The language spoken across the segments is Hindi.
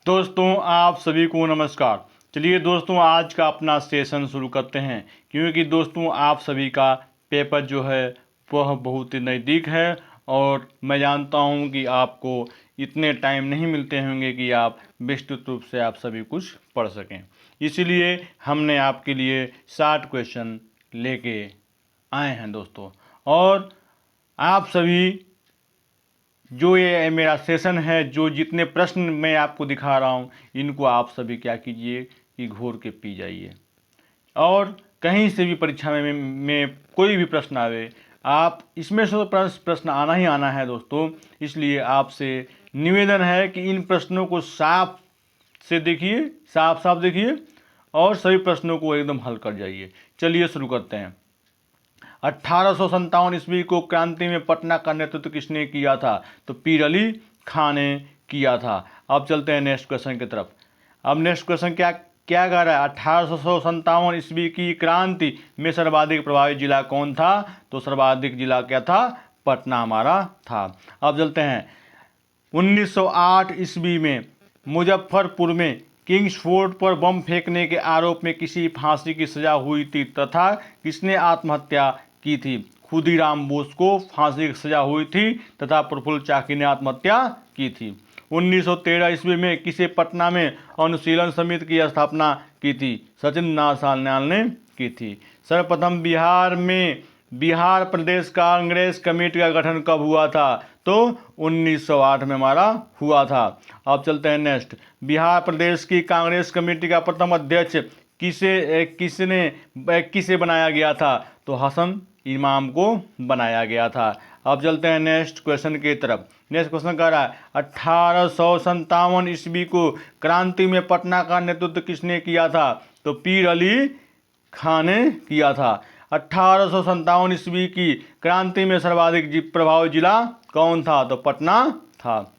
दोस्तों आप सभी को नमस्कार। चलिए दोस्तों आज का अपना सेशन शुरू करते हैं, क्योंकि दोस्तों आप सभी का पेपर जो है वह बहुत ही नज़दीक है और मैं जानता हूं कि आपको इतने टाइम नहीं मिलते होंगे कि आप विस्तृत रूप से आप सभी कुछ पढ़ सकें। इसीलिए हमने आपके लिए 60 क्वेश्चन लेके आए हैं दोस्तों। और आप सभी जो ये मेरा सेशन है, जो जितने प्रश्न मैं आपको दिखा रहा हूँ, इनको आप सभी क्या कीजिए कि घोर के पी जाइए। और कहीं से भी परीक्षा में कोई भी प्रश्न आवे, आप इसमें से तो प्रश्न आना ही आना है दोस्तों। इसलिए आपसे निवेदन है कि इन प्रश्नों को साफ से देखिए, साफ साफ देखिए और सभी प्रश्नों को एकदम हल कर जाइए। चलिए शुरू करते हैं। 1857 ईस्वी को क्रांति में पटना का नेतृत्व किसने किया था? तो पीर अली खां ने किया था। अब चलते हैं नेक्स्ट क्वेश्चन की तरफ। अब नेक्स्ट क्वेश्चन क्या क्या कह रहा है? 1857 ईस्वी की क्रांति में सर्वाधिक प्रभावित जिला कौन था? तो सर्वाधिक जिला क्या था? पटना हमारा था। अब चलते हैं 1908 ईस्वी में मुजफ्फरपुर में किंग्स फोर्ट पर बम फेंकने के आरोप में किसी फांसी की सजा हुई थी तथा किसने आत्महत्या की थी? खुदीराम बोस को फांसी की सजा हुई थी तथा प्रफुल्ल चाकी ने आत्महत्या की थी। 1913 ईस्वी में किसे पटना में अनुशीलन समिति की स्थापना की थी? सचिन नाथ सान्याल ने की थी। सर्वप्रथम बिहार प्रदेश कांग्रेस कमेटी का गठन कब हुआ था? तो 1908 में हमारा हुआ था। अब चलते हैं नेक्स्ट। बिहार प्रदेश की कांग्रेस कमेटी का प्रथम अध्यक्ष किसे बनाया गया था? तो हसन इमाम को बनाया गया था। अब चलते हैं नेक्स्ट क्वेश्चन की तरफ। नेक्स्ट क्वेश्चन कह रहा है 1857 ईस्वी को क्रांति में पटना का नेतृत्व किसने किया था? तो पीर अली खां ने किया था। 1857 ईस्वी की क्रांति में सर्वाधिक प्रभावित जिला कौन था? तो पटना था।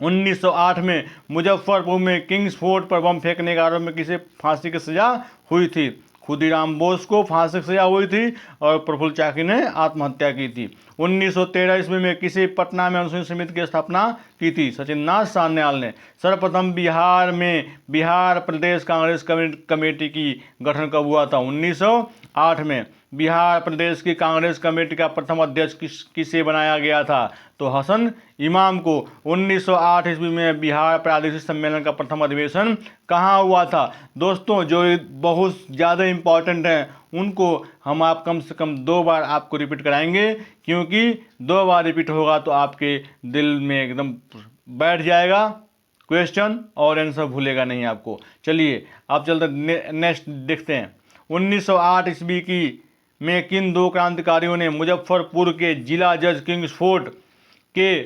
1908 में मुजफ्फरपुर में किंग्स फोर्ट पर बम फेंकने के आरोप में किसे फांसी की सजा हुई थी? खुदीराम बोस को फांसी की सजा हुई थी और प्रफुल्ल चाकी ने आत्महत्या की थी। 1913 ईस्वी में किसी पटना में अनुसूचित समिति की स्थापना की थी? सचिन नाथ सान्याल ने। सर्वप्रथम बिहार प्रदेश कांग्रेस कमेटी की गठन कब हुआ था? 1908 में। बिहार प्रदेश की कांग्रेस कमेटी का प्रथम अध्यक्ष किसे बनाया गया था? तो हसन इमाम को। 1908 ईस्वी में बिहार प्रादेशिक सम्मेलन का प्रथम अधिवेशन कहाँ हुआ था? दोस्तों जो बहुत ज़्यादा इम्पॉर्टेंट हैं उनको हम आप कम से कम 2 बार आपको रिपीट कराएंगे, क्योंकि 2 बार रिपीट होगा तो आपके दिल में एकदम बैठ जाएगा क्वेश्चन और आंसर भूलेगा नहीं आपको। चलिए अब चलते नेक्स्ट देखते हैं। 1908 ईस्वी की में किन 2 क्रांतिकारियों ने मुजफ्फरपुर के जिला जज किंग्स फोर्ट के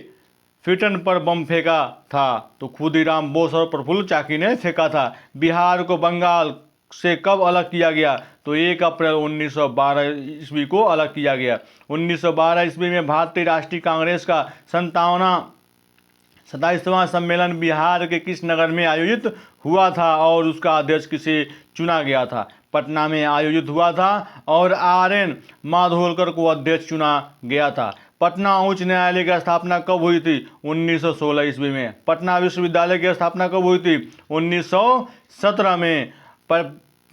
फिटन पर बम फेंका था? तो खुदीराम बोस और प्रफुल्ल चाकी ने फेंका था। बिहार को बंगाल से कब अलग किया गया? तो 1 अप्रैल 1912 ईस्वी को अलग किया गया। 1912 ईस्वी में भारतीय राष्ट्रीय कांग्रेस का 27वां सम्मेलन बिहार के किस नगर में आयोजित हुआ था और उसका अध्यक्ष किसे चुना गया था? पटना में आयोजित हुआ था और RN माधोलकर को अध्यक्ष चुना गया था। पटना उच्च न्यायालय की स्थापना कब हुई थी? 1916 ईस्वी में। पटना विश्वविद्यालय की स्थापना कब हुई थी? 1917 में। पर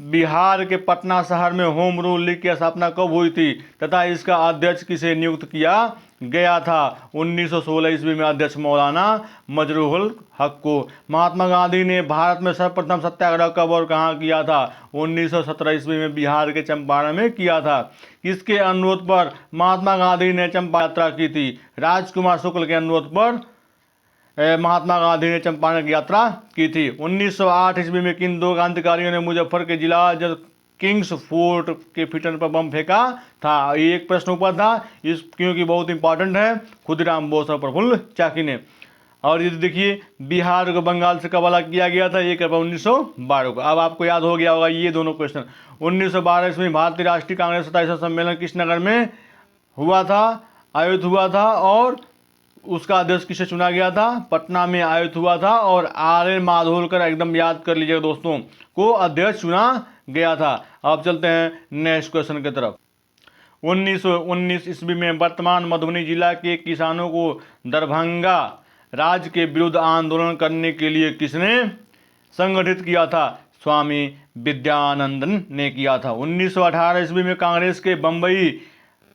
बिहार के पटना शहर में होम रूल लीग की स्थापना कब हुई थी तथा इसका अध्यक्ष किसे नियुक्त किया गया था? 1916 ईस्वी में अध्यक्ष मौलाना मजरूहुल हक को। महात्मा गांधी ने भारत में सर्वप्रथम सत्याग्रह कब और कहाँ किया था? 1917 ईस्वी में बिहार के चंपारण में किया था। किसके अनुरोध पर महात्मा गांधी ने चंपारण यात्रा की थी? राजकुमार शुक्ल के अनुरोध पर महात्मा गांधी ने चंपारण की यात्रा की थी। 1908 ईस्वी में किन 2 क्रांतिकारियों ने मुजफ्फर के जिला जज किंग्स फोर्ट के फिटन पर बम फेंका था? एक प्रश्न ऊपर था इस, क्योंकि बहुत इंपॉर्टेंट है। खुदीराम बोस और प्रफुल्ल चाकी ने। और ये देखिए बिहार को बंगाल से कब अलग किया गया था? 1 अप्रैल 1912 को। अब आपको याद हो गया होगा ये दोनों क्वेश्चन। 1912 ईस्वी में भारतीय राष्ट्रीय कांग्रेस 27वां सम्मेलन किस नगर में हुआ था, आयोजित हुआ था और उसका अध्यक्ष किसे चुना गया था? पटना में आयोजित हुआ था और RN माधोलकर, एकदम याद कर लीजिएगा दोस्तों, को अध्यक्ष चुना गया था। अब चलते हैं नेक्स्ट क्वेश्चन की तरफ। 1919 ईस्वी में वर्तमान मधुबनी जिला के किसानों को दरभंगा राज्य के विरुद्ध आंदोलन करने के लिए किसने संगठित किया था? स्वामी विद्यानंदन ने किया था। 1918 ईस्वी में कांग्रेस के बम्बई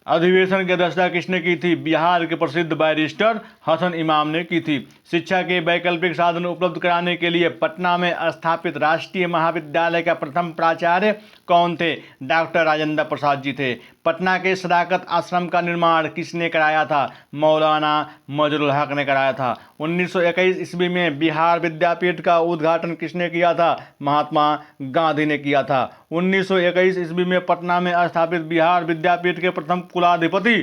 अधिवेशन की अध्यक्षता किसने की थी? बिहार के प्रसिद्ध बैरिस्टर हसन इमाम ने की थी। शिक्षा के वैकल्पिक साधन उपलब्ध कराने के लिए पटना में स्थापित राष्ट्रीय महाविद्यालय का प्रथम प्राचार्य कौन थे? डॉक्टर राजेंद्र प्रसाद जी थे। पटना के सदाकत आश्रम का निर्माण किसने कराया था? मौलाना मजरुल हक ने कराया था। 1921 ईस्वी में बिहार विद्यापीठ का उद्घाटन किसने किया था? महात्मा गांधी ने किया था। 1921 ईस्वी में पटना में स्थापित बिहार विद्यापीठ के प्रथम कुलाधिपति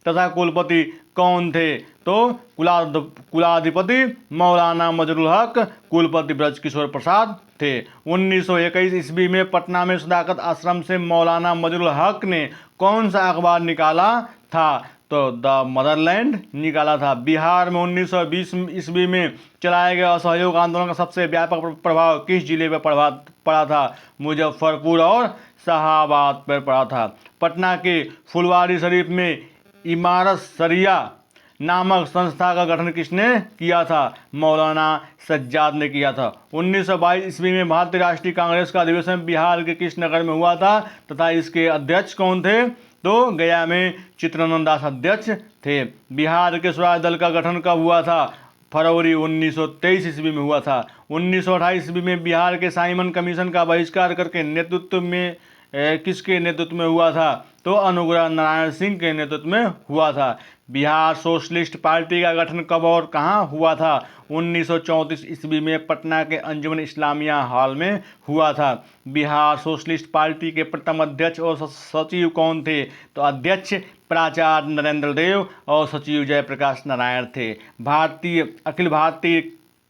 तथा कुलपति कौन थे? तो कुलाधिपति मौलाना मजरुल हक, कुलपति ब्रजकिशोर प्रसाद थे। 1921 ईस्वी में पटना में सदाकत आश्रम से मौलाना मजरुल हक ने कौन सा अखबार निकाला था? तो द मदरलैंड निकाला था। बिहार में 1920 ईस्वी में चलाए गए असहयोग आंदोलन का सबसे व्यापक प्रभाव किस जिले पर पड़ा था? मुजफ्फरपुर और शाहाबाद पर पड़ा था। पटना के फुलवारी शरीफ में इमारत शरिया नामक संस्था का गठन किसने किया था? मौलाना सज्जाद ने किया था। 1922 ईस्वी में भारतीय राष्ट्रीय कांग्रेस का अधिवेशन बिहार के किस नगर में हुआ था तथा इसके अध्यक्ष कौन थे? तो गया में चित्तरंजन दास अध्यक्ष थे। बिहार के स्वराज दल का गठन कब हुआ था? फरवरी 1923 ईस्वी में हुआ था। 1928 ईस्वी में बिहार के साइमन कमीशन का बहिष्कार करके नेतृत्व में किसके नेतृत्व में हुआ था? तो अनुग्रह नारायण सिंह के नेतृत्व में हुआ था। बिहार सोशलिस्ट पार्टी का गठन कब और कहाँ हुआ था? 1934 ईस्वी में पटना के अंजुमन इस्लामिया हॉल में हुआ था। बिहार सोशलिस्ट पार्टी के प्रथम अध्यक्ष और सचिव कौन थे? तो अध्यक्ष प्राचार्य नरेंद्र देव और सचिव जयप्रकाश नारायण थे। अखिल भारतीय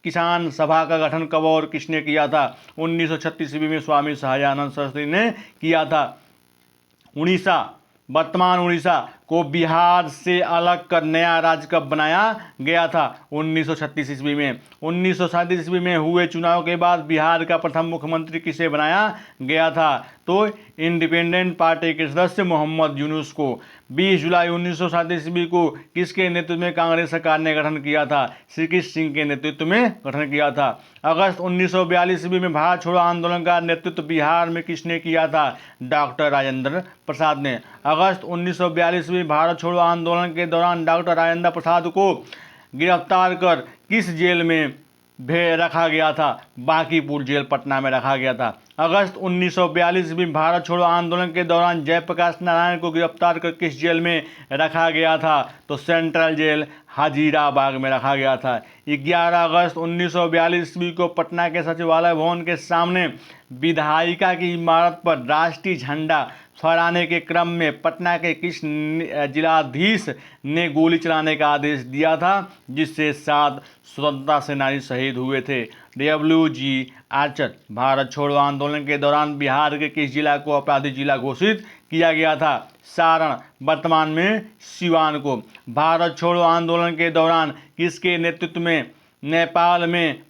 किसान सभा का गठन कब और किसने किया था? 1936 ईस्वी में स्वामी सहजानंद सरस्वती ने किया था। वर्तमान उड़ीसा को बिहार से अलग कर नया राज्य कब बनाया गया था? 1936 ईस्वी में। 1937 ईस्वी में हुए चुनाव के बाद बिहार का प्रथम मुख्यमंत्री किसे बनाया गया था? तो इंडिपेंडेंट पार्टी के सदस्य मोहम्मद यूनुस को। 20 जुलाई 1937 ईस्वी को किसके नेतृत्व में कांग्रेस सरकार ने गठन किया था? श्री कृष्ण सिंह के नेतृत्व में गठन किया था। अगस्त 1942 ईस्वी में भारत छोड़ो आंदोलन का नेतृत्व बिहार में किसने किया था? डॉक्टर राजेंद्र प्रसाद ने। अगस्त 1942 में भारत छोड़ो आंदोलन के दौरान डॉक्टर राजेंद्र प्रसाद को गिरफ्तार कर किस जेल में रखा गया था? बांकीपुर जेल पटना में रखा गया था। अगस्त 1942 में भारत छोड़ो आंदोलन के दौरान जयप्रकाश नारायण को गिरफ्तार कर किस जेल में रखा गया था? तो सेंट्रल जेल हाजीराबाग में रखा गया था। 11 अगस्त 1942 ईस्वी को पटना के सचिवालय भवन के सामने विधायिका की इमारत पर राष्ट्रीय झंडा फहराने के क्रम में पटना के किस जिलाधीश ने गोली चलाने का आदेश दिया था, जिससे 7 स्वतंत्रता सेनानी शहीद हुए थे? W.G. आर्चर। भारत छोड़ो आंदोलन के दौरान बिहार के किस जिला को अपराधी जिला घोषित किया गया था? सारण, वर्तमान में सिवान को। भारत छोड़ो आंदोलन के दौरान किसके नेतृत्व में नेपाल में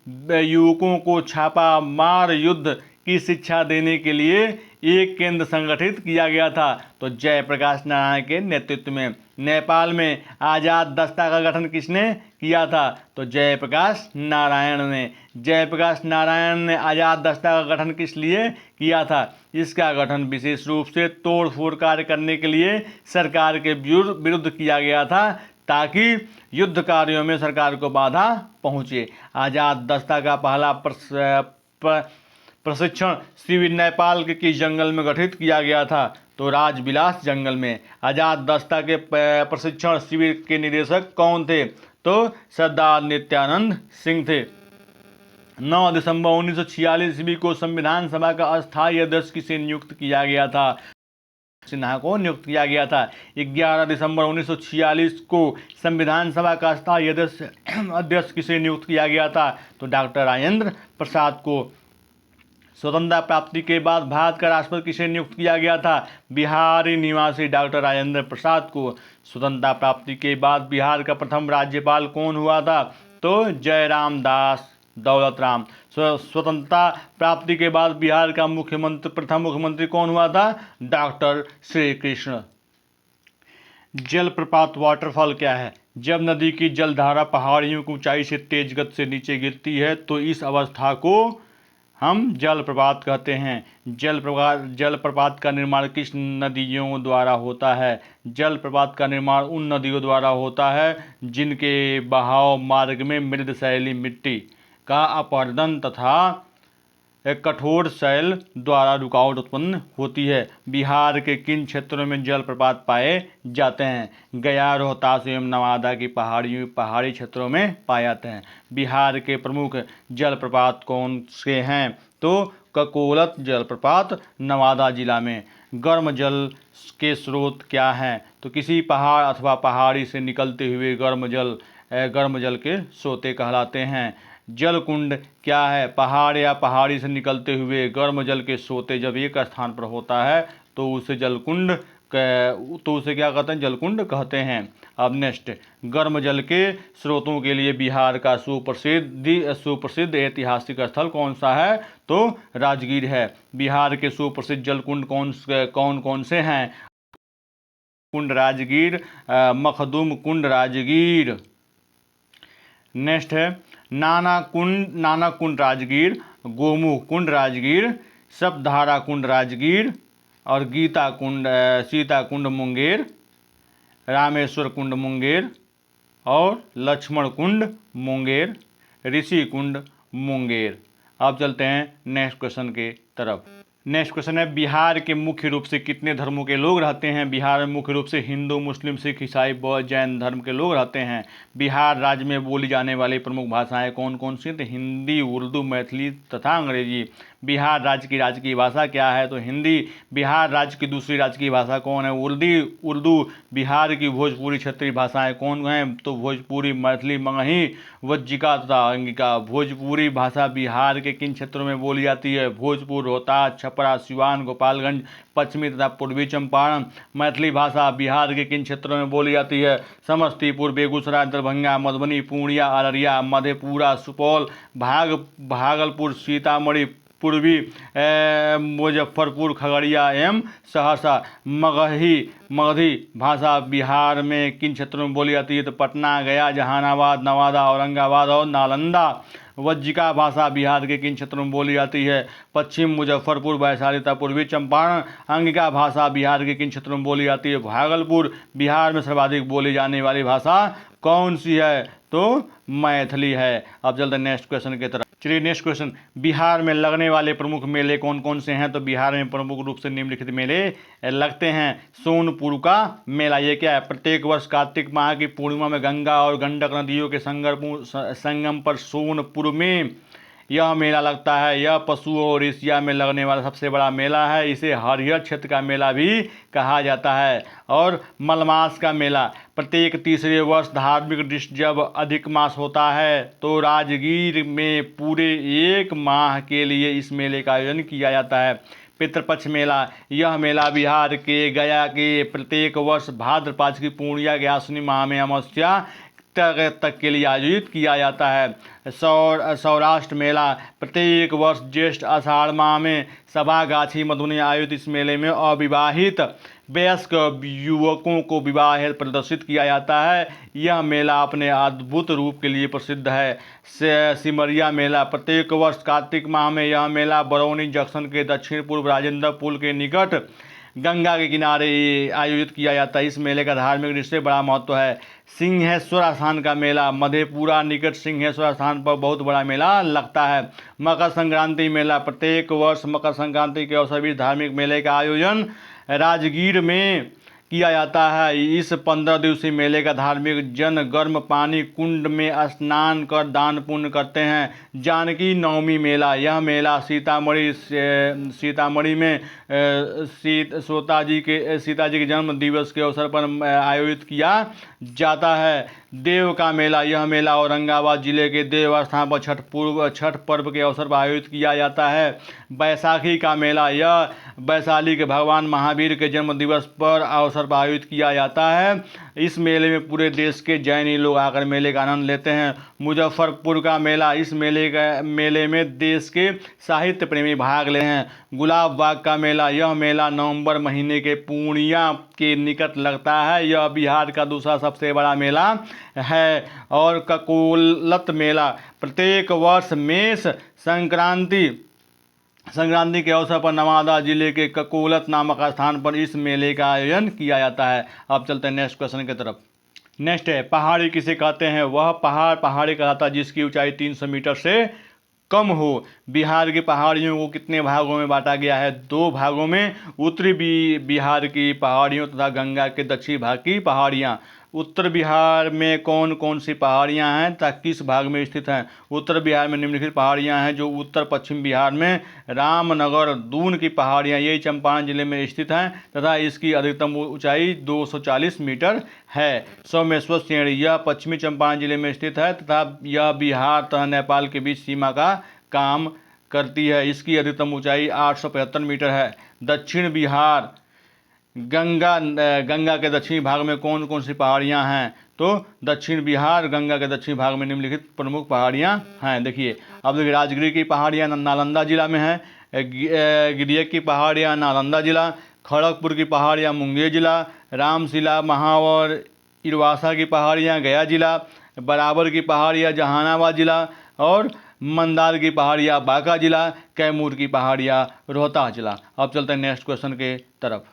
युवकों को छापा मार युद्ध की शिक्षा देने के लिए एक केंद्र संगठित किया गया था? तो जयप्रकाश नारायण के नेतृत्व में। नेपाल में आज़ाद दस्ता का गठन किसने किया था? तो जयप्रकाश नारायण ने। जयप्रकाश नारायण ने आज़ाद दस्ता का गठन किस लिए किया था? इसका गठन विशेष रूप से तोड़ फोड़ कार्य करने के लिए सरकार के विरुद्ध किया गया था, ताकि युद्ध कार्यों में सरकार को बाधा पहुँचे। आज़ाद दस्ता का पहला प्रशिक्षण शिविर नेपाल के किस जंगल में गठित किया गया था? तो राजविलास जंगल में। आज़ाद दस्ता के प्रशिक्षण शिविर के निदेशक कौन थे? तो सरदार नित्यानंद सिंह थे। 9 दिसंबर 1946 ईस्वी को संविधान सभा का अस्थायी अध्यक्ष किसे नियुक्त किया गया था? सिन्हा को नियुक्त किया गया था। 11 दिसंबर 1946 को संविधान सभा का अस्थायी अध्यक्ष किसे नियुक्त किया गया था? तो डॉक्टर राजेंद्र प्रसाद को। स्वतंत्रता प्राप्ति के बाद भारत का राष्ट्रपति किसे नियुक्त किया गया था? बिहारी निवासी डॉक्टर राजेंद्र प्रसाद को। स्वतंत्रता प्राप्ति के बाद बिहार का प्रथम राज्यपाल कौन हुआ था? तो जयराम दास दौलत राम। स्वतंत्रता प्राप्ति के बाद बिहार का प्रथम मुख्यमंत्री कौन हुआ था? डॉक्टर श्री कृष्ण। जलप्रपात वाटरफॉल क्या है? जब नदी की जलधारा पहाड़ियों की ऊंचाई से तेज गति से नीचे गिरती है तो इस अवस्था को हम जलप्रपात कहते हैं। जलप्रपात का निर्माण किस नदियों द्वारा होता है? जलप्रपात का निर्माण उन नदियों द्वारा होता है जिनके बहाव मार्ग में मृदशैली मिट्टी का अपरदन तथा एक कठोर शैल द्वारा रुकावट उत्पन्न होती है। बिहार के किन क्षेत्रों में जलप्रपात पाए जाते हैं? गया, रोहतास एवं नवादा की पहाड़ी क्षेत्रों में पाए जाते हैं। बिहार के प्रमुख जलप्रपात कौन से हैं? तो ककोलत जलप्रपात नवादा जिला में। गर्म जल के स्रोत क्या हैं? तो किसी पहाड़ अथवा पहाड़ी से निकलते हुए गर्म जल के सोते कहलाते हैं। जल कुंड क्या है? पहाड़ या पहाड़ी से निकलते हुए गर्म जल के सोते जब एक स्थान पर होता है तो उसे क्या कहते हैं? जलकुंड कहते हैं। अब नेक्स्ट, गर्म जल के स्रोतों के लिए बिहार का सुप्रसिद्ध ऐतिहासिक स्थल कौन सा है? तो राजगीर है। बिहार के सुप्रसिद्ध जलकुंड कौन कौन से हैं? कुंड राजगीर, मखदूम कुंड राजगीर। नेक्स्ट है नाना कुंड राजगीर, गोमुख कुंड राजगीर, सप्तधारा कुंड राजगीर और सीता कुंड मुंगेर, रामेश्वर कुंड मुंगेर और लक्ष्मण कुंड मुंगेर, ऋषि कुंड मुंगेर। अब चलते हैं नेक्स्ट क्वेश्चन के तरफ। नेक्स्ट क्वेश्चन है, बिहार के मुख्य रूप से कितने धर्मों के लोग रहते हैं? बिहार में मुख्य रूप से हिंदू, मुस्लिम, सिख, ईसाई, बौद्ध, जैन धर्म के लोग रहते हैं। बिहार राज्य में बोली जाने वाली प्रमुख भाषाएं कौन कौन सी? तो हिंदी, उर्दू, मैथिली तथा अंग्रेजी। बिहार राज्य की राजकीय भाषा क्या है? तो हिंदी। बिहार राज्य की दूसरी राजकीय भाषा कौन है? उर्दू। बिहार की भोजपुरी क्षेत्रीय भाषाएं कौन हैं? तो भोजपुरी, मैथिली, मगही, वज्जिका तथा अंगिका। भोजपुरी भाषा बिहार के किन क्षेत्रों में बोली जाती है? भोजपुर, रोहतास, छपरा, सिवान, गोपालगंज, पश्चिमी तथा पूर्वी चंपारण। मैथिली भाषा बिहार के किन क्षेत्रों में बोली जाती है? समस्तीपुर, बेगूसराय, दरभंगा, मधुबनी, पूर्णिया, अररिया, मधेपुरा, सुपौल, भागलपुर, सीतामढ़ी, पूर्वी मुजफ्फरपुर, खगड़िया एवं सहरसा। मगधी भाषा बिहार में किन क्षेत्रों में बोली जाती है? तो पटना, गया, जहानाबाद, नवादा, औरंगाबाद और नालंदा। वज्जिका भाषा बिहार के किन क्षेत्रों में बोली जाती है? पश्चिम मुजफ्फरपुर, वैशाली तथा पूर्वी चंपारण। अंगिका भाषा बिहार के किन क्षेत्रों में बोली जाती है? भागलपुर। बिहार में सर्वाधिक बोली जाने वाली भाषा कौन सी है? तो मैथिली है। अब चलते हैं नेक्स्ट क्वेश्चन की तरफ। चलिए नेक्स्ट क्वेश्चन, बिहार में लगने वाले प्रमुख मेले कौन कौन से हैं? तो बिहार में प्रमुख रूप से निम्नलिखित मेले लगते हैं। सोनपुर का मेला, ये क्या है? प्रत्येक वर्ष कार्तिक माह की पूर्णिमा में गंगा और गंडक नदियों के संगम पर सोनपुर में यह मेला लगता है। यह पशुओं और एशिया में लगने वाला सबसे बड़ा मेला है। इसे हरिहर क्षेत्र का मेला भी कहा जाता है। और मलमास का मेला, प्रत्येक तीसरे वर्ष धार्मिक दृष्टि जब अधिक मास होता है तो राजगीर में पूरे एक माह के लिए इस मेले का आयोजन किया जाता है। पितृपक्ष मेला, यह मेला बिहार के गया के प्रत्येक वर्ष भाद्रपद की पूर्णिया के आश्विन माह में अमावस्या तक के लिए आयोजित किया जाता है। सौराष्ट्र मेला, प्रत्येक वर्ष ज्येष्ठ आषाढ़ माह में सभागाछी मधुबनी आयोजित इस मेले में अविवाहित वयस्क युवकों को विवाह हेतु प्रदर्शित किया जाता है। यह मेला अपने अद्भुत रूप के लिए प्रसिद्ध है। सिमरिया मेला, प्रत्येक वर्ष कार्तिक माह में यह मेला बरौनी जंक्शन के दक्षिण पूर्व राजेंद्र पुल के निकट गंगा के किनारे आयोजित किया जाता है। इस मेले का धार्मिक दृष्टि से बड़ा महत्व है। सिंहेश्वर स्थान का मेला, मधेपुरा निकट सिंहेश्वर स्थान पर बहुत बड़ा मेला लगता है। मकर संक्रांति मेला, प्रत्येक वर्ष मकर संक्रांति के अवसर पर धार्मिक मेले का आयोजन राजगीर में किया जाता है। इस 15 दिवसीय मेले का धार्मिक जन गर्म पानी कुंड में स्नान कर दान पुण्य करते हैं। जानकी नवमी मेला, यह मेला सीतामढ़ी में सीता जी के जन्म दिवस के अवसर पर आयोजित किया जाता है। देव का मेला, यह मेला औरंगाबाद जिले के देव स्थान पर छठ पर्व के अवसर पर आयोजित किया जाता है। बैसाखी का मेला, यह वैशाली के भगवान महावीर के जन्म दिवस पर अवसर पर आयोजित किया जाता है। इस मेले में पूरे देश के जैनी लोग आकर मेले का आनंद लेते हैं। मुजफ्फरपुर का मेला, इस मेले में देश के साहित्य प्रेमी भाग लेते हैं। गुलाब बाग का मेला, यह मेला नवंबर महीने के पूर्णिया के निकट लगता है। यह बिहार का दूसरा सबसे बड़ा मेला है। और ककोलत मेला, प्रत्येक वर्ष मेष संक्रांति के अवसर पर नवादा जिले के ककोलत नामक स्थान पर इस मेले का आयोजन किया जाता है। अब चलते हैं नेक्स्ट क्वेश्चन की तरफ। नेक्स्ट है, पहाड़ी किसे कहते हैं? वह पहाड़ी कहलाता है जिसकी ऊंचाई 300 मीटर से कम हो। बिहार की पहाड़ियों को कितने भागों में बांटा गया है? 2 भागों में। उत्तरी बिहार की पहाड़ियों तथा गंगा के दक्षिणी भाग की पहाड़ियाँ। उत्तर बिहार में कौन कौन सी पहाड़ियाँ हैं तथा किस भाग में स्थित हैं? उत्तर बिहार में निम्नलिखित पहाड़ियाँ हैं जो उत्तर पश्चिम बिहार में रामनगर दून की पहाड़ियाँ, यही चंपारण जिले में स्थित हैं तथा इसकी अधिकतम ऊंचाई 240 मीटर है। सोमेश्वर श्रेणी, यह पश्चिमी चंपारण जिले में स्थित है तथा यह बिहार तथा नेपाल के बीच सीमा का काम करती है। इसकी अधिकतम ऊंचाई 875 मीटर है। दक्षिण बिहार, गंगा के दक्षिणी भाग में कौन कौन सी पहाड़ियाँ हैं? तो दक्षिण बिहार गंगा के दक्षिणी भाग में निम्नलिखित प्रमुख पहाड़ियाँ हैं। देखिए, अब देखिए, राजगिरी की पहाड़ियाँ नालंदा जिला में है। गिरियक की पहाड़ियाँ नालंदा जिला। खड़गपुर की पहाड़ियाँ मुंगेर जिला। रामशिला, महावर, इरवासा की पहाड़ियाँ गया जिला। बराबर की पहाड़ियाँ जहानाबाद जिला। और मंदार की पहाड़ियाँ बांका जिला। कैमूर की पहाड़ियाँ रोहतास जिला। अब चलते हैं नेक्स्ट क्वेश्चन के तरफ।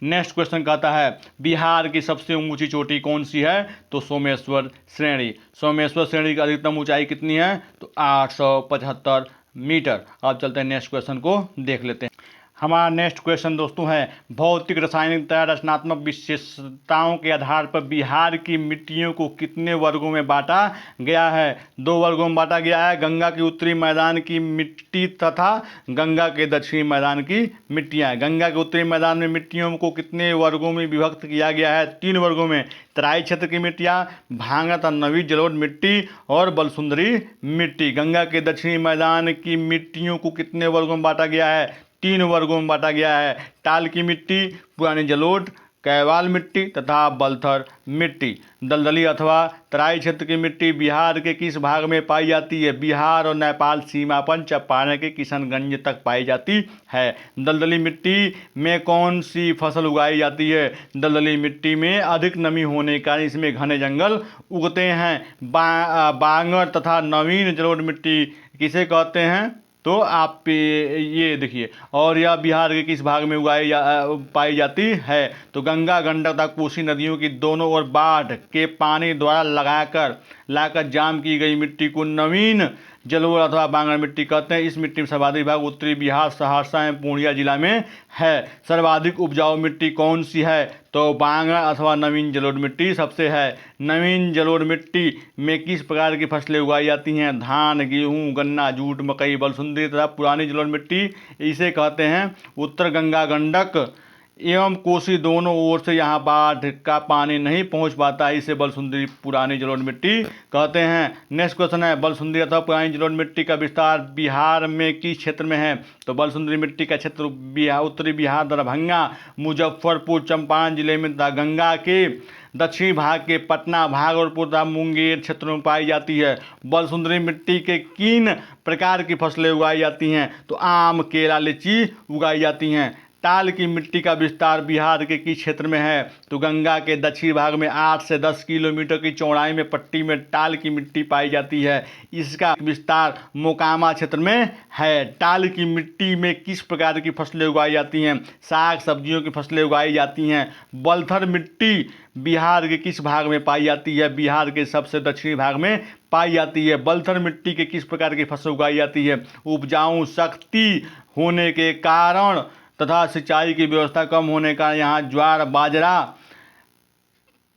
नेक्स्ट क्वेश्चन कहता है, बिहार की सबसे ऊंची चोटी कौन सी है? तो सोमेश्वर श्रेणी। सोमेश्वर श्रेणी की अधिकतम ऊंचाई कितनी है? तो 875 मीटर। अब चलते हैं नेक्स्ट क्वेश्चन को देख लेते हैं। हमारा नेक्स्ट क्वेश्चन दोस्तों है, भौतिक रासायनिक तथा रचनात्मक विशेषताओं के आधार पर बिहार की मिट्टियों को कितने वर्गों में बांटा गया है? 2 वर्गों में बांटा गया है। गंगा के उत्तरी मैदान की मिट्टी तथा गंगा के दक्षिणी मैदान की मिट्टियाँ। गंगा के उत्तरी मैदान में मिट्टियों को कितने वर्गों में विभक्त किया गया है? 3 वर्गों में। तराई क्षेत्र की मिट्टियाँ, भांगा तथा नवी जलोढ़ मिट्टी और बलसुंदरी मिट्टी। गंगा के दक्षिणी मैदान की मिट्टियों को कितने वर्गों में बांटा गया है? 3 वर्गों में बांटा गया है। टाल की मिट्टी, पुरानी जलोढ़, कैवाल मिट्टी तथा बलथर मिट्टी। दलदली अथवा तराई क्षेत्र की मिट्टी बिहार के किस भाग में पाई जाती है? बिहार और नेपाल सीमा पर चंपारण के किशनगंज तक पाई जाती है। दलदली मिट्टी में कौन सी फसल उगाई जाती है? दलदली मिट्टी में अधिक नमी होने के कारण इसमें घने जंगल उगते हैं। बांगर तथा नवीन जलोढ़ मिट्टी किसे कहते हैं? तो आप ये देखिए, और यह बिहार के किस भाग में पाई जाती है? तो गंगा, गंडक तथा कोसी नदियों की दोनों ओर बाढ़ के पानी द्वारा लाकर जाम की गई मिट्टी को नवीन जलोढ़ अथवा बांगर मिट्टी कहते हैं। इस मिट्टी में सर्वाधिक भाग उत्तरी बिहार, सहरसा एवं पूर्णिया जिला में है। सर्वाधिक उपजाऊ मिट्टी कौन सी है? तो बांगर अथवा नवीन जलोढ़ मिट्टी सबसे है। नवीन जलोढ़ मिट्टी में किस प्रकार की फसलें उगाई जाती हैं? धान, गेहूँ, गन्ना, जूट, मकई, बलसुंदरी तथा पुरानी जलोढ़ मिट्टी इसे कहते हैं उत्तर गंगा, गंडक एवं कोसी दोनों ओर से यहाँ बाढ़ का पानी नहीं पहुँच पाता है, इसे बलसुंदरी पुरानी जलोढ़ मिट्टी कहते हैं। नेक्स्ट क्वेश्चन है, बलसुंदरी अथवा पुरानी जलोढ़ मिट्टी का विस्तार बिहार में किस क्षेत्र में है? तो बलसुंदरी मिट्टी का क्षेत्र उत्तरी बिहार, दरभंगा, मुजफ्फरपुर, चंपारण जिले में तथा गंगा के दक्षिणी भाग के पटना, भागलपुर तथा मुंगेर क्षेत्रों में पाई जाती है। बलसुंदरी मिट्टी के किन प्रकार की फसलें उगाई जाती हैं? तो आम, केला, लीची उगाई जाती हैं। टाल की मिट्टी का विस्तार बिहार के किस क्षेत्र में है? तो गंगा के दक्षिणी भाग में 8 से 10 किलोमीटर की चौड़ाई में पट्टी में टाल की मिट्टी पाई जाती है। इसका विस्तार मोकामा क्षेत्र में है। टाल की मिट्टी में किस प्रकार की फसलें उगाई जाती हैं? साग सब्जियों की फसलें उगाई जाती हैं। बलथर मिट्टी बिहार के किस भाग में पाई जाती है? बिहार के सबसे दक्षिणी भाग में पाई जाती है। बलथर मिट्टी के किस प्रकार की फसल उगाई जाती है? उपजाऊ शक्ति होने के कारण तथा सिंचाई की व्यवस्था कम होने का यहाँ ज्वार, बाजरा,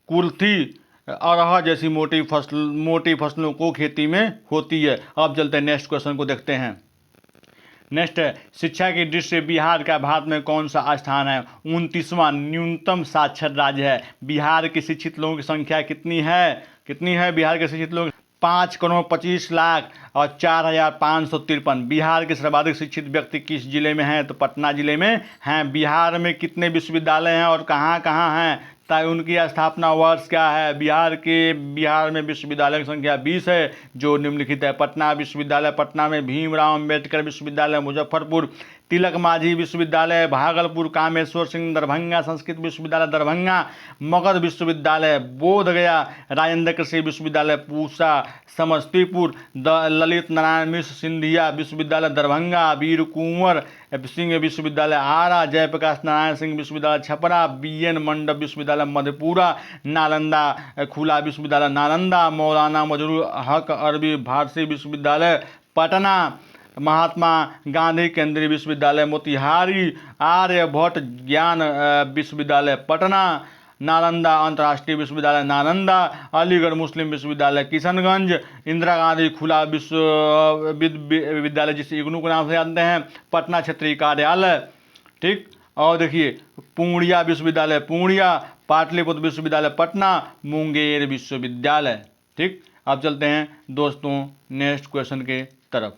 कुर्थी, अरहर जैसी मोटी फसलों को खेती में होती है। अब चलते हैं नेक्स्ट क्वेश्चन को देखते हैं। नेक्स्ट है, शिक्षा की दृष्टि से बिहार का भारत में कौन सा स्थान है? 29वां न्यूनतम साक्षर राज्य है। बिहार के शिक्षित लोगों की संख्या कितनी है बिहार के शिक्षित लोग? 5,25,00,000 और 4,553। बिहार के सर्वाधिक शिक्षित व्यक्ति किस जिले में हैं? तो पटना जिले में हैं। बिहार में कितने विश्वविद्यालय हैं और कहाँ कहाँ हैं? ताकि उनकी स्थापना वर्ष क्या है। बिहार में विश्वविद्यालय की संख्या 20 है जो निम्नलिखित है। पटना विश्वविद्यालय पटना में, भीमराव अम्बेडकर विश्वविद्यालय मुजफ्फरपुर, तिलक मांझी विश्वविद्यालय भागलपुर, कामेश्वर सिंह दरभंगा संस्कृत विश्वविद्यालय दरभंगा, मगध विश्वविद्यालय बोधगया, राजेंद्र कृषि विश्वविद्यालय पूसा समस्तीपुर, ललित नारायण मिश्र सिंधिया विश्वविद्यालय दरभंगा, वीर कुंवर सिंह विश्वविद्यालय आरा, जयप्रकाश नारायण सिंह विश्वविद्यालय छपरा, BN मंडप विश्वविद्यालय मधेपुरा, नालंदा खुला विश्वविद्यालय नालंदा, मौलाना मजरूर हक अरबी फारसी विश्वविद्यालय पटना, महात्मा गांधी केंद्रीय विश्वविद्यालय मोतिहारी, आर्यभट्ट ज्ञान विश्वविद्यालय पटना, नालंदा अंतर्राष्ट्रीय विश्वविद्यालय नालंदा, अलीगढ़ मुस्लिम विश्वविद्यालय किशनगंज, इंदिरा गांधी खुला विश्वविद्यालय जिसे इग्नू के नाम से जानते हैं, पटना क्षेत्रीय कार्यालय। ठीक, और देखिए पूर्णिया विश्वविद्यालय पूर्णिया, पाटलिपुत्र विश्वविद्यालय पटना, मुंगेर विश्वविद्यालय। ठीक, अब चलते हैं दोस्तों नेक्स्ट क्वेश्चन के तरफ।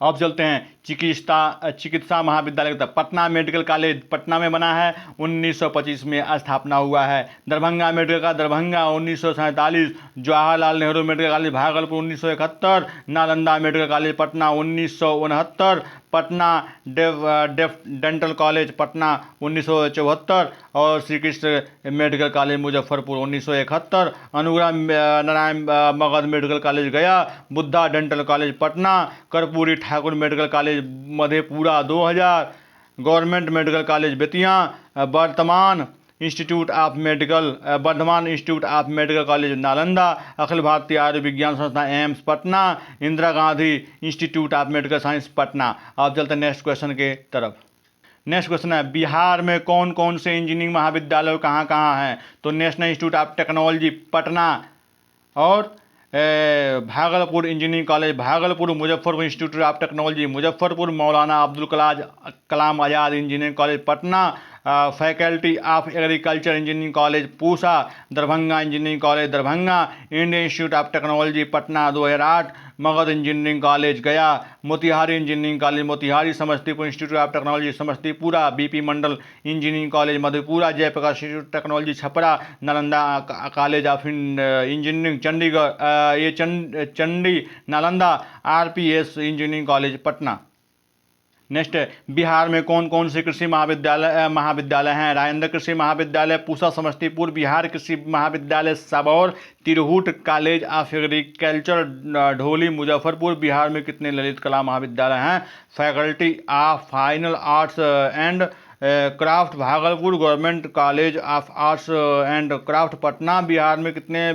अब चलते हैं चिकित्सा महाविद्यालय की तरफ। पटना मेडिकल कॉलेज पटना में बना है, 1925 में स्थापना हुआ है। दरभंगा मेडिकल का Darbhanga 1947, Jawaharlal Nehru medical college Bhagalpur 1971, Nalanda medical college Patna 1969, Patna dental college Patna 1974 और Shri Krishna medical college Muzaffarpur 1971, Anugrah Narayan Magadh medical college Gaya, Buddha dental college Patna, Karpoori Thakur medical college Madhepura 2000, government medical college Bettiah, Vardhman institute of medical college Nalanda, Akhil Bharatiya Ayurvigyan Sansthan AIIMS Patna, Indira Gandhi institute of medical science Patna. अब चलते हैं नेक्स्ट क्वेश्चन के तरफ। नेक्स्ट क्वेश्चन है बिहार में कौन कौन से इंजीनियरिंग महाविद्यालय कहाँ कहाँ हैं। तो national institute of technology Patna और Bhagalpur engineering college Bhagalpur, Muzaffarpur institute of technology Muzaffarpur, Maulana Abdul Kalam Azad engineering college Patna, faculty of agriculture engineering college Pusa, Darbhanga engineering college Darbhanga, Indian institute of technology Patna 2008, Magadh engineering college Gaya, Motihari engineering college Motihari, Samastipur institute of technology Samastipur, BP Mandal engineering college Madhepura, Jayaprakash institute technology Chhapra, Nalanda college of engineering Chandigarh ये Chandi Nalanda, RPS engineering college Patna. Next है बिहार में कौन कौन से कृषि महाविद्यालय हैं। राजेंद्र कृषि महाविद्यालय पूसा समस्तीपुर, बिहार कृषि महाविद्यालय सबौर, तिरहुट कॉलेज ऑफ एग्रीकल्चर ढोली मुजफ्फरपुर। बिहार में कितने ललित कला महाविद्यालय हैं। Faculty of fine arts and craft Bhagalpur, government college of arts and craft Patna. Bihar में कितने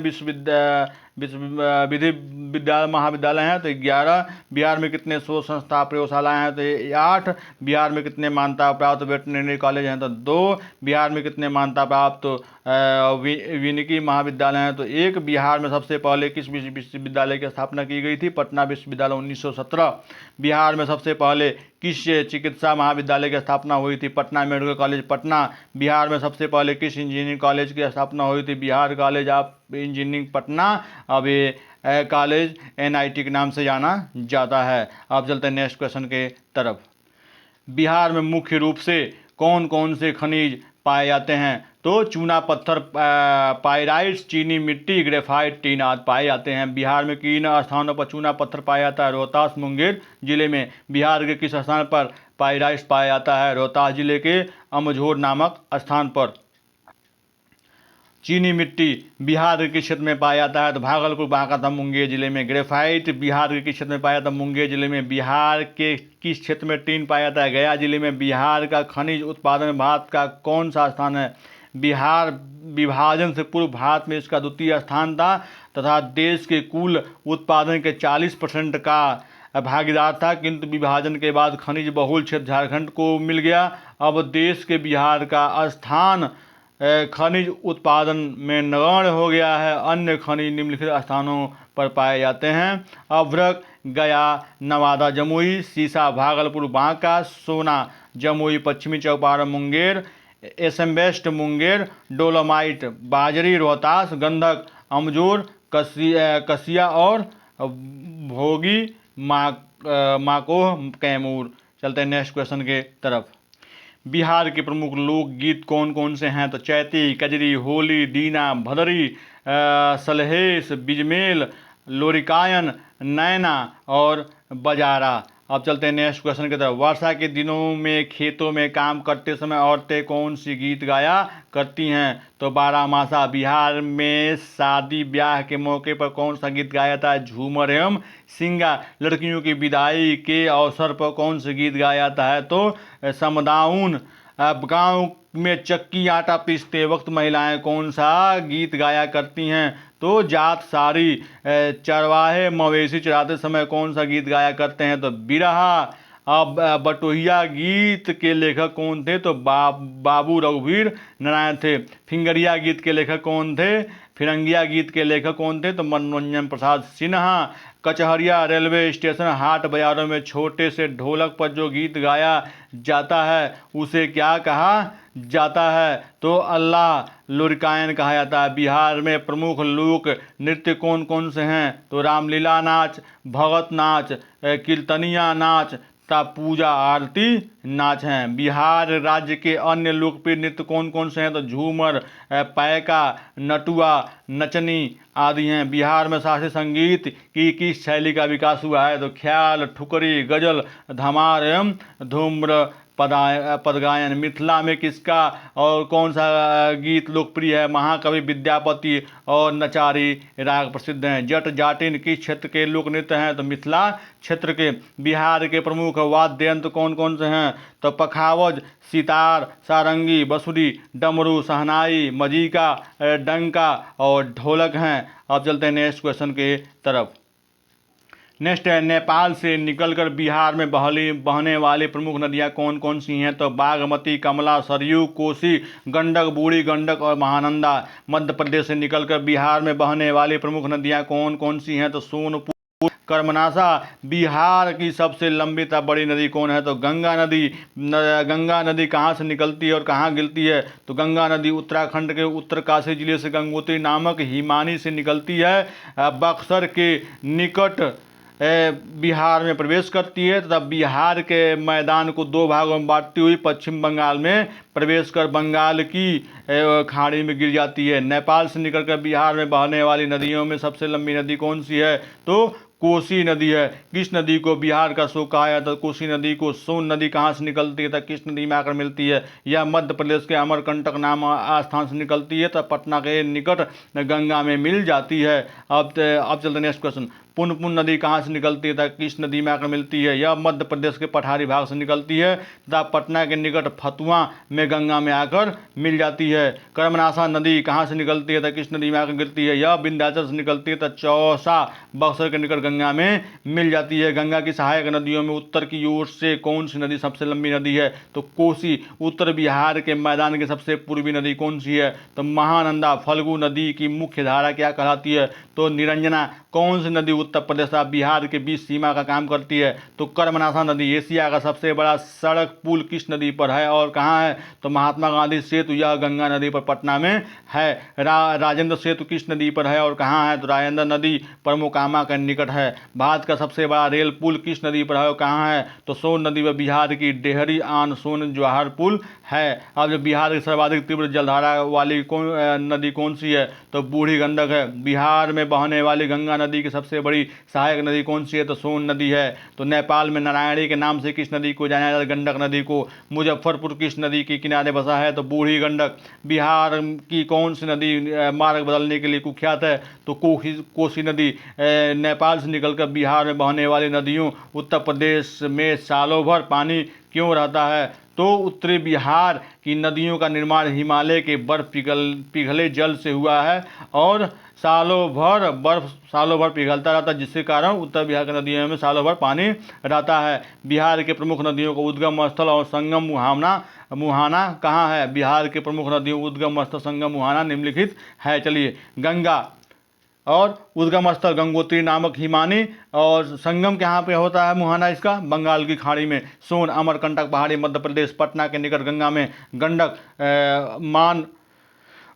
विधि विद्यालय महाविद्यालय हैं। तो 11। बिहार में कितने शोध संस्था प्रयोगशालाएं हैं। तो 8। बिहार में कितने मान्यता प्राप्त वेटरनरी कॉलेज हैं। तो 2। बिहार में कितने मान्यता प्राप्त वानिकी महाविद्यालय हैं। तो 1। बिहार में सबसे पहले किस विश्वविद्यालय की स्थापना की गई थी। पटना विश्वविद्यालय 1917। बिहार में सबसे पहले किस चिकित्सा महाविद्यालय की स्थापना हुई थी। Patna medical college Patna. बिहार में सबसे पहले किस इंजीनियरिंग कॉलेज की स्थापना हुई थी। Bihar college of engineering Patna. अब ये कॉलेज NIT के नाम से जाना जाता है। अब चलते हैं नेक्स्ट क्वेश्चन के तरफ। बिहार में मुख्य रूप से कौन कौन से खनिज पाए जाते हैं। तो चूना पत्थर, पाइराइट्स, चीनी मिट्टी, ग्रेफाइट, टीन आदि पाए जाते हैं। बिहार में किन स्थानों पर चूना पत्थर पाया जाता है। रोहतास मुंगेर जिले में। बिहार के किस स्थान पर पाइराइट्स पाया जाता है। रोहतास जिले के अमझोर नामक स्थान पर। चीनी मिट्टी बिहार के क्षेत्र में पाया जाता है। तो भागलपुर, बांका, मुंगेर जिले में। ग्रेफाइट बिहार के किस क्षेत्र में पाया जाता है। मुंगेर जिले में। बिहार के किस क्षेत्र में टीन पाया जाता है। गया जिले में। बिहार का खनिज उत्पादन में भारत का कौन सा स्थान है। बिहार विभाजन से पूर्व भारत में इसका द्वितीय स्थान था तथा देश के कुल उत्पादन के 40% का भागीदार था, किंतु विभाजन के बाद खनिज बहुल क्षेत्र झारखंड को मिल गया। अब देश के बिहार का स्थान खनिज उत्पादन में नगण्य हो गया है। अन्य खनिज निम्नलिखित स्थानों पर पाए जाते हैं। अभ्रक गया नवादा जमुई, सीसा भागलपुर बांका, सोना जमुई पश्चिमी चौपारण मुंगेर, एसएमबेस्ट मुंगेर, डोलोमाइट बाजरी रोहतास, गंधक अमजोर, कसिया और भोगी माकोह कैमूर। चलते हैं नेक्स्ट क्वेश्चन के तरफ। बिहार के प्रमुख लोकगीत कौन कौन से हैं? तो चैती, कजरी, होली, दीना, भदरी, सलहेश, बिजमेल, लोरिकायन, नैना और बजारा। अब चलते हैं नेक्स्ट क्वेश्चन की तरफ। वर्षा के दिनों में खेतों में काम करते समय औरतें कौन सी गीत गाया करती हैं? तो बारहमासा। बिहार में शादी ब्याह के मौके पर कौन सा गीत गाया जाता है? झूमर एवं सिंगा। लड़कियों की विदाई के अवसर पर कौन सा गीत गाया जाता है? तो समदाउन। अब गाँव में चक्की आटा पीसते वक्त महिलाएं कौन सा गीत गाया करती हैं? तो जात सारी। चरवाहे मवेशी चराते समय कौन सा गीत गाया करते हैं? तो बिरहा। अब बटोहिया गीत के लेखक कौन थे? तो बाबू रघुवीर नारायण थे। फिंगरिया गीत के लेखक कौन थे? फिरंगिया गीत के लेखक कौन थे? तो मनोरंजन प्रसाद सिन्हा। कचहरिया रेलवे स्टेशन हाट बाजारों में छोटे से ढोलक पर जो गीत गाया जाता है उसे क्या कहा जाता है? तो अल्लाह लोरिकायन कहा जाता है। बिहार में प्रमुख लोक नृत्य कौन कौन से हैं? तो रामलीला नाच, भगत नाच, कीर्तनिया नाच, पूजा आरती नाच हैं। बिहार राज्य के अन्य लोकप्रिय नृत्य कौन कौन से हैं? तो झूमर, पैका, नटुआ, नचनी आदि हैं। बिहार में शास्त्रीय संगीत की किस शैली का विकास हुआ है? तो ख्याल, ठुकरी, गजल, धमार एवं धूम्र पदगायन। मिथिला में किसका और कौन सा गीत लोकप्रिय है? महाकवि विद्यापति और नचारी राग प्रसिद्ध हैं। जट जाटिन किस क्षेत्र के लोक नृत्य हैं? तो मिथिला क्षेत्र के। बिहार के प्रमुख वाद्य यंत्र कौन कौन से हैं? तो पखावज, सितार, सारंगी, बंसुरी, डमरू, शहनाई, मजीका, डंका और ढोलक हैं। अब चलते हैं नेक्स्ट क्वेश्चन के तरफ। नेक्स्ट है, नेपाल से निकलकर बिहार में बहने वाली प्रमुख नदियां कौन कौन सी हैं? तो बागमती, कमला, सरयू, कोसी, गंडक, बूढ़ी गंडक और महानंदा। मध्य प्रदेश से निकलकर बिहार में बहने वाली प्रमुख नदियां कौन कौन सी हैं? तो सोनपुर, कर्मनाशा। बिहार की सबसे लंबी तथा बड़ी नदी कौन है? तो गंगा नदी। गंगा नदी कहाँ से निकलती है और कहाँ गिरती है? तो गंगा नदी उत्तराखंड के उत्तरकाशी जिले से गंगोत्री नामक हिमानी से निकलती है, बक्सर के निकट बिहार में प्रवेश करती है तथा बिहार के मैदान को दो भागों में बांटती हुई पश्चिम बंगाल में प्रवेश कर बंगाल की खाड़ी में गिर जाती है। नेपाल से निकलकर बिहार में बहने वाली नदियों में सबसे लंबी नदी कौन सी है? तो कोसी नदी है। किस नदी को बिहार का शोक कहा जाता है? कोसी नदी को। सोन नदी कहाँ से निकलती है? किस नदी में आकर मिलती है? यह मध्य प्रदेश के अमरकंटक नाम स्थान से निकलती है, तब पटना के निकट गंगा में मिल जाती है। अब चलते नेक्स्ट क्वेश्चन। पुनपुन नदी कहाँ से निकलती है? किस नदी में आकर मिलती है? यह मध्य प्रदेश के पठारी भाग से निकलती है तथा पटना के निकट फतुआ में गंगा में आकर मिल जाती है। कर्मनाशा नदी कहाँ से निकलती है? किस नदी में आकर गिरती है? यह विंध्याचल से निकलती है तथा चौसा बक्सर के निकट गंगा में मिल जाती है। गंगा की सहायक नदियों में उत्तर की ओर से कौन सी नदी सबसे लंबी नदी है? तो कोसी। उत्तर बिहार के मैदान की सबसे पूर्वी नदी कौन सी है? तो महानंदा। फल्गु नदी की मुख्य धारा क्या कहलाती है? तो निरंजना। कौन सी नदी उत्तर प्रदेश और बिहार के बीच सीमा का काम करती है? तो कर्मनाशा नदी। एशिया का सबसे बड़ा सड़क पुल किस नदी पर है और कहाँ है? तो महात्मा गांधी सेतु। यह गंगा नदी पर पटना में है। राजेंद्र सेतु किस नदी पर है और कहाँ है? तो राजेंद्र नदी पर मोकामा के निकट है। भारत का सबसे बड़ा रेल पुल किस नदी पर है और कहाँ है? तो सोन नदी पर बिहार की डेहरी आन सोन जवाहर पुल है। अब जो बिहार की सर्वाधिक तीव्र जलधारा वाली नदी कौन सी है? तो बूढ़ी गंडक है। बिहार में बहने वाली गंगा नदी की सबसे बड़ी सहायक नदी कौन सी है? तो सोन नदी है। तो नेपाल में नारायणी के नाम से किस नदी को जाना जाता है? गंडक नदी को। मुजफ्फरपुर किस नदी के किनारे बसा है? तो बूढ़ी गंडक। बिहार की कौन सी नदी मार्ग बदलने के लिए कुख्यात है? तो कोसी नदी। नेपाल से निकलकर बिहार में बहने वाली नदियों उत्तर प्रदेश में सालों भर पानी क्यों रहता है? तो उत्तरी बिहार की नदियों का निर्माण हिमालय के बर्फ पिघले जल से हुआ है और सालों भर पिघलता रहता है, जिसके कारण उत्तर बिहार की नदियों में सालों भर पानी रहता है। बिहार के प्रमुख नदियों को उद्गम स्थल और संगम मुहाना कहाँ है? बिहार के प्रमुख नदियों उद्गम स्थल संगम मुहाना निम्नलिखित है। चलिए, गंगा और उद्गम स्थल गंगोत्री नामक हिमानी और संगम कहाँ पे होता है? मुहाना इसका बंगाल की खाड़ी में। सोन अमरकंटक पहाड़ी मध्य प्रदेश पटना के निकट गंगा में। गंडक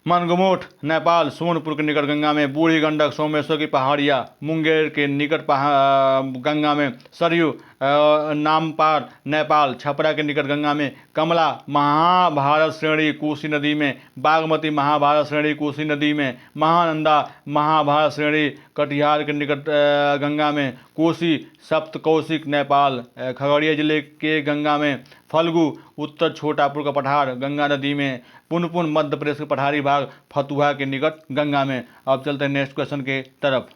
मनगमोट नेपाल सोनपुर के निकट गंगा में। बूढ़ी गंडक सोमेश्वर की पहाड़ियाँ मुंगेर के निकट गंगा में। सरयू नामपार नेपाल, छपरा के निकट गंगा में, कमला महाभारत श्रेणी कोसी नदी में, बागमती महाभारत श्रेणी कोसी नदी में, महानंदा महाभारत श्रेणी कटिहार के निकट गंगा में, कोसी सप्तकोशिक नेपाल, खगड़िया जिले के गंगा में, फल्गु उत्तर छोटापुर का पठार गंगा नदी में, पुनपुन मध्य प्रदेश के पठारी भाग फतुहा के निकट गंगा में। अब चलते हैं नेक्स्ट क्वेश्चन के तरफ।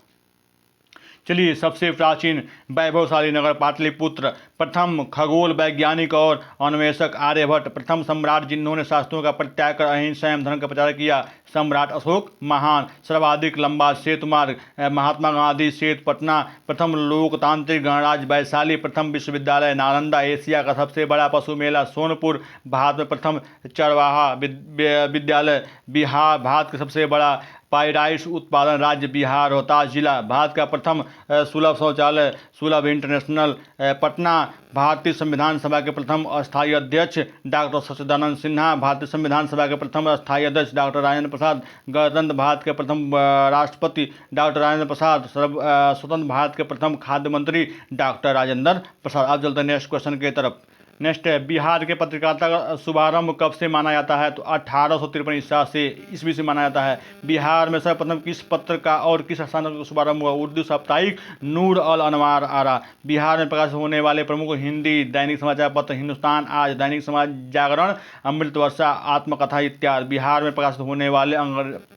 चलिए, सबसे प्राचीन वैभवशाली नगर पाटलिपुत्र, प्रथम खगोल वैज्ञानिक और अन्वेषक आर्यभट्ट, प्रथम सम्राट जिन्होंने शास्त्रों का परित्याग कर अहिंसा एवं धर्म का प्रचार किया सम्राट अशोक महान, सर्वाधिक लंबा सेतु मार्ग महात्मा गांधी सेतु पटना, प्रथम लोकतांत्रिक गणराज्य वैशाली, प्रथम विश्वविद्यालय नालंदा, एशिया का सबसे बड़ा पशु मेला सोनपुर, भारत में प्रथम चरवाहा विद्यालय बिहार, भारत का सबसे बड़ा पाइराइस उत्पादन राज्य बिहार रोहतास जिला, भारत का प्रथम सुलभ शौचालय सुलभ इंटरनेशनल पटना, भारतीय संविधान सभा के प्रथम अस्थायी अध्यक्ष डॉक्टर सच्चिदानंद सिन्हा, भारतीय संविधान सभा के प्रथम अस्थायी अध्यक्ष डॉक्टर राजेंद्र प्रसाद, गणतंत्र भारत के प्रथम राष्ट्रपति डॉक्टर राजेंद्र प्रसाद, स्वतंत्र भारत के प्रथम खाद्य मंत्री डॉक्टर राजेंद्र प्रसाद। अब चलते हैं नेक्स्ट क्वेश्चन की तरफ। नेक्स्ट है, बिहार के पत्रकारिता का शुभारंभ कब से माना जाता है? तो 1853 ईस्वी से माना जाता है। बिहार में सर्वप्रथम किस पत्र का और किस स्थान का शुभारंभ हुआ? उर्दू साप्ताहिक नूर अल अनवार आरा। बिहार में प्रकाशित होने वाले प्रमुख हिंदी दैनिक समाचार पत्र हिंदुस्तान आज, दैनिक समाज जागरण, अमृत वर्षा, आत्मकथा इत्यादि। बिहार में प्रकाशित होने वाले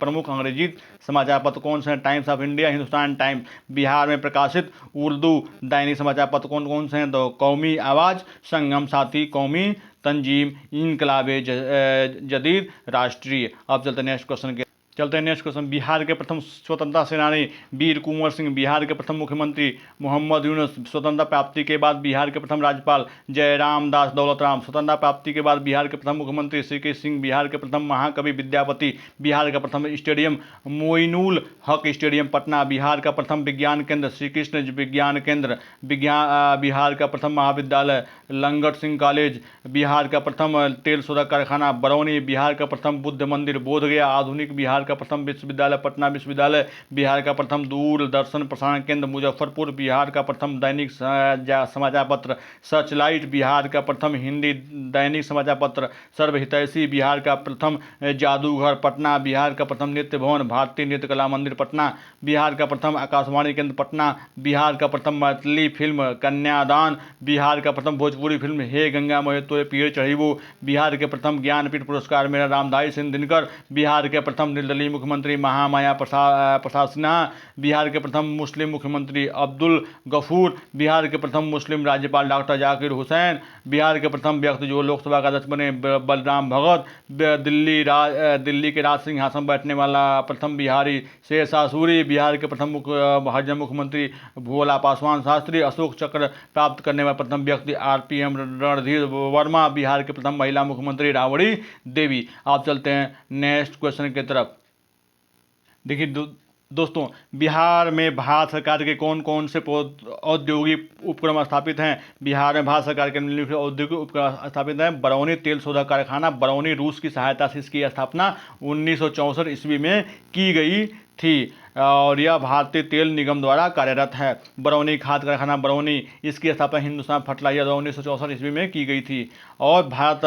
प्रमुख अंग्रेजी समाचार पत्र कौन से हैं? Times of India, Hindustan times. Bihar में प्रकाशित उर्दू दैनिक समाचार पत्र कौन कौन से हैं? तो कौमी आवाज़, संगम साथी, कौमी, तंजीम, इनकलाबे जदीद, राष्ट्रीय। अब चलते हैं नेक्स्ट क्वेश्चन के नेक्स्ट क्वेश्चन। बिहार के प्रथम स्वतंत्रता सेनानी वीर कुंवर सिंह, बिहार के प्रथम मुख्यमंत्री मोहम्मद यूनुस, स्वतंत्रता प्राप्ति के बाद बिहार के प्रथम राज्यपाल जयराम दास दौलतराम, स्वतंत्रता प्राप्ति के बाद बिहार के प्रथम मुख्यमंत्री श्री सिंह, बिहार के प्रथम महाकवि विद्यापति, बिहार का प्रथम स्टेडियम मोइनुल हक स्टेडियम पटना, बिहार का प्रथम विज्ञान केंद्र श्री कृष्ण विज्ञान केंद्र, बिहार का प्रथम महाविद्यालय लंगट सिंह कॉलेज, बिहार का प्रथम तेल शोधक कारखाना बरौनी, बिहार का प्रथम बुद्ध मंदिर बोधगया आधुनिक, बिहार का प्रथम विश्वविद्यालय पटना विश्वविद्यालय, बिहार का प्रथम दूरदर्शन प्रसारण केंद्र मुजफ्फरपुर, बिहार का प्रथम दैनिक समाचार पत्र सर्चलाइट, बिहार का प्रथम हिंदी दैनिक समाचार पत्र सर्वहितैषी, बिहार का प्रथम जादूघर पटना, बिहार का प्रथम नृत्य भवन भारतीय नृत्य कला मंदिर पटना, बिहार का प्रथम आकाशवाणी केंद्र पटना, बिहार का प्रथम मैथिली फिल्म कन्यादान, बिहार का प्रथम भोजपुरी फिल्म हे गंगा मोहे तोरे पीर चढ़ीबो, बिहार के प्रथम ज्ञानपीठ पुरस्कार मेरा रामधारी सिंह दिनकर, बिहार के प्रथम निर्दलीय मुख्यमंत्री महामाया प्रसाद सिन्हा, बिहार के प्रथम मुस्लिम मुख्यमंत्री अब्दुल गफूर, बिहार के प्रथम मुस्लिम राज्यपाल डॉक्टर जाकिर हुसैन, बिहार के प्रथम व्यक्ति जो लोकसभा का अध्यक्ष बने बलराम भगत, दिल्ली के राज सिंहासन बैठने वाला प्रथम बिहारी शेरशाह सूरी, बिहार के प्रथम हरिजन मुख्यमंत्री भोला पासवान शास्त्री, अशोक चक्र प्राप्त करने वाले प्रथम व्यक्ति RPM रणधीर वर्मा, बिहार के प्रथम महिला मुख्यमंत्री राबड़ी देवी। आप चलते हैं नेक्स्ट क्वेश्चन की तरफ। देखिए दोस्तों, बिहार में भारत सरकार के कौन कौन से औद्योगिक उपक्रम स्थापित हैं? बिहार में भारत सरकार के निम्नलिखित औद्योगिक उपक्रम स्थापित हैं। बरौनी तेल शोधक कारखाना बरौनी रूस की सहायता से इसकी स्थापना 1964 ईस्वी में की गई थी और यह भारतीय तेल निगम द्वारा कार्यरत है। बरौनी खाद कारखाना बरौनी, इसकी स्थापना हिंदुस्तान फर्टिलाइजर 1964 ईस्वी में की गई थी। और भारत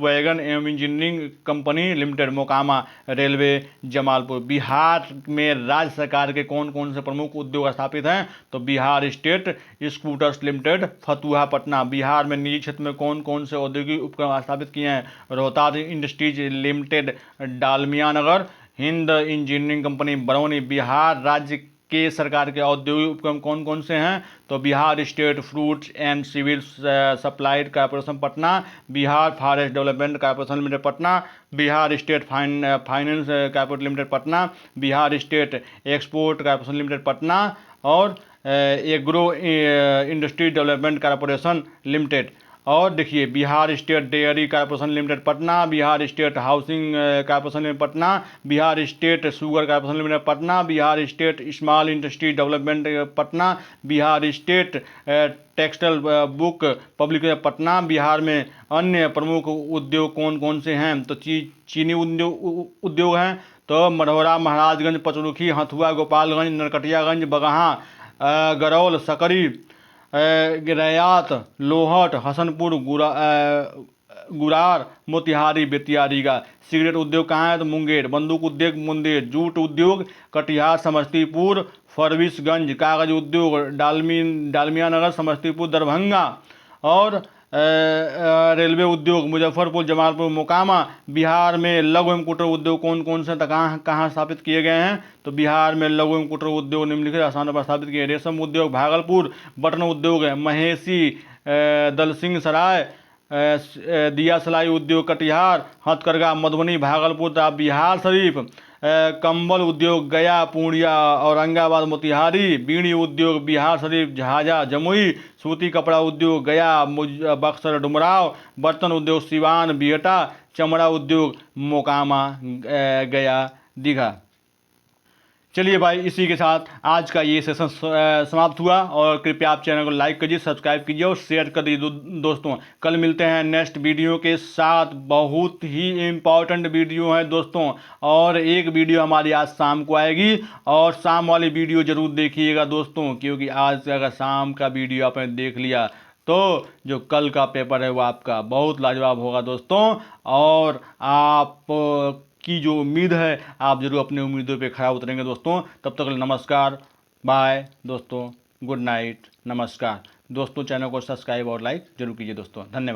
वैगन एवं engineering company limited Mokama, railway Jamalpur. Bihar में राज्य सरकार के कौन कौन से प्रमुख उद्योग स्थापित हैं? तो Bihar state scooters limited Fatuha Patna. Bihar में निजी क्षेत्र में कौन कौन से औद्योगिक उपक्रम स्थापित किए हैं? रोहतास इंडस्ट्रीज लिमिटेड डालमिया नगर, हिंद इंजीनियरिंग कंपनी बरौनी। बिहार राज्य के सरकार के औद्योगिक उपक्रम कौन कौन से हैं? तो Bihar state fruits and civil supply corporation Patna, Bihar forest development corporation limited Patna, Bihar state finance corporation limited Patna, Bihar state export corporation limited Patna और agro industry development corporation limited. और देखिए, Bihar state dairy corporation limited Patna, Bihar state housing corporation limited Patna, Bihar state sugar corporation limited Patna, Bihar state small industry development Patna, Bihar state textile book public Patna. Bihar में अन्य प्रमुख उद्योग कौन कौन से हैं? तो चीनी उद्योग हैं, तो मढ़ौरा, महाराजगंज, पचरुखी, हथुआ, गोपालगंज, नरकटियागंज, बगहा, गरौल, सकरी, रैयात, लोहट, हसनपुर, गुरार, मोतिहारी, बेतिया, रीगा। सिगरेट उद्योग कहाँ है? तो मुंगेर। बंदूक उद्योग मुंगेर। जूट उद्योग कटिहार, समस्तीपुर, फरबिसगंज। कागज उद्योग डालमिया नगर, समस्तीपुर, दरभंगा। और रेलवे उद्योग मुजफ्फरपुर, जमालपुर, मोकामा। बिहार में लघु एवं कुटीर उद्योग कौन कौन से कहाँ स्थापित किए गए हैं? तो बिहार में लघु एवं कुटीर उद्योग निम्नलिखित स्थानों पर स्थापित किए। रेशम उद्योग भागलपुर। बटन उद्योग महेशी, दलसिंह सराय, दिया सिलाई उद्योग कटिहार। हथकरघा मधुबनी, भागलपुर तथा बिहार शरीफ। कंबल उद्योग गया, पूर्णिया, औरंगाबाद, मोतिहारी। बीड़ी उद्योग बिहार शरीफ, झाझा, जमुई। सूती कपड़ा उद्योग गया, बक्सर, डुमराव। बर्तन उद्योग सिवान, बिहटा। चमड़ा उद्योग मोकामा, गया, दीघा। चलिए भाई, इसी के साथ आज का ये सेशन समाप्त हुआ। और कृपया आप चैनल को लाइक कीजिए, सब्सक्राइब कीजिए और शेयर कर दीजिए दोस्तों। कल मिलते हैं नेक्स्ट वीडियो के साथ। बहुत ही इम्पॉर्टेंट वीडियो है दोस्तों। और एक वीडियो हमारी आज शाम को आएगी, और शाम वाली वीडियो ज़रूर देखिएगा दोस्तों, क्योंकि आज अगर शाम का वीडियो आपने देख लिया तो जो कल का पेपर है वो आपका बहुत लाजवाब होगा दोस्तों। और आप की जो उम्मीद है, आप जरूर अपनी उम्मीदों पे खरा उतरेंगे दोस्तों। तब तक नमस्कार, बाय दोस्तों, गुड नाइट, नमस्कार दोस्तों। चैनल को सब्सक्राइब और लाइक जरूर कीजिए दोस्तों। धन्यवाद।